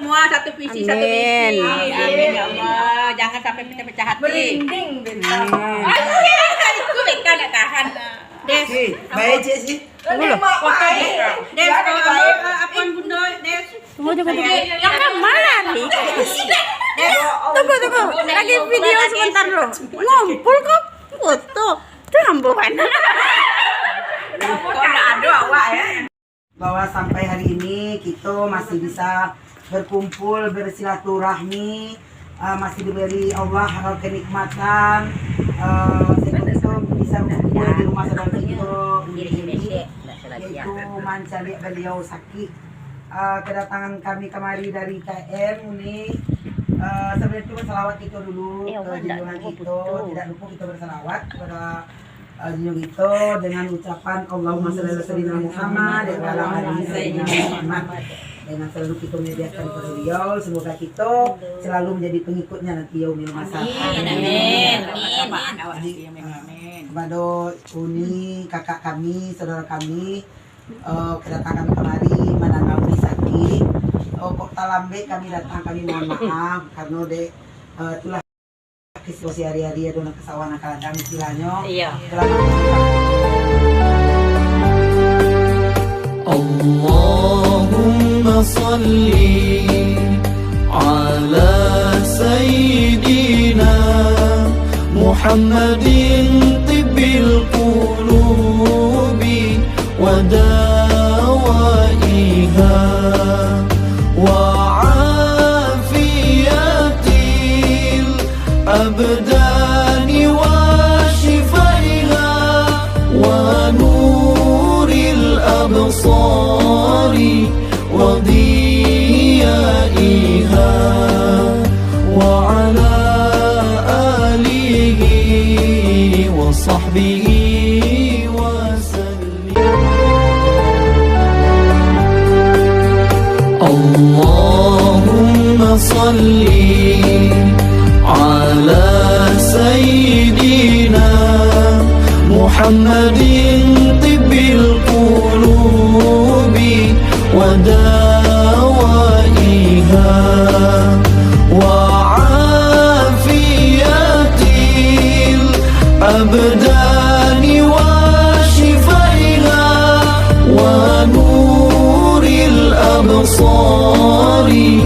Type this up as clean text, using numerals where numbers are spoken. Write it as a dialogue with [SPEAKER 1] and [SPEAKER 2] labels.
[SPEAKER 1] semua satu visi satu misi. Amin ya Allah. Jangan sampai pecah-pecah hati.
[SPEAKER 2] Merinding bintang.
[SPEAKER 1] Itu beta enggak tahan. Des,
[SPEAKER 3] Baik Cik sih.
[SPEAKER 1] Des, apaan Bunda? Des.
[SPEAKER 4] Tunggu. Yang mana nih? Tunggu. Lagi video sebentar loh. Ngumpul kok foto. Tambuhan.
[SPEAKER 1] Kok enggak ada awak ya?
[SPEAKER 3] Bahwa sampai hari ini kita masih bisa berkumpul, bersilaturahmi, masih diberi Allah kenikmatan, sehingga kita bisa berkumpul di rumah saudara kita ini, yaitu mencari beliau sakit. Kedatangan kami kemari dari KM ini sebenarnya itu bersalawat kita dulu ke junjungan kita, tidak lupa kita bersalawat kepada junjungan kita dengan ucapan Allahumma shalli ala sayyidina Muhammad wa ala ali sayyidina Muhammad, dengan selalu kita menyediakan kepada beliau, semoga kita selalu menjadi pengikutnya nanti yaumil masal.
[SPEAKER 1] Amin.
[SPEAKER 3] Kepada Uni, kakak kami, saudara kami, kedatangan kemari menanggapi sakit. Kok talambe kami datang, kami mohon maaf karena itulah situasi hari-hari ada kesawan kadang istilahnya.
[SPEAKER 4] Iya.
[SPEAKER 5] Allahumma salli ala sayyidina Muhammadin tibbil qulubi wa dawaiha wa afiyatil abdani wa shifaiha wa nuril absari wa diyaiha wa ala alihi wa sahbihi wa sallim. Allahumma salli ala sayyidina Muhammadin tibbil qulubi wa dawaiha wa afiyatil abdani wa shifaiha wa nuril absari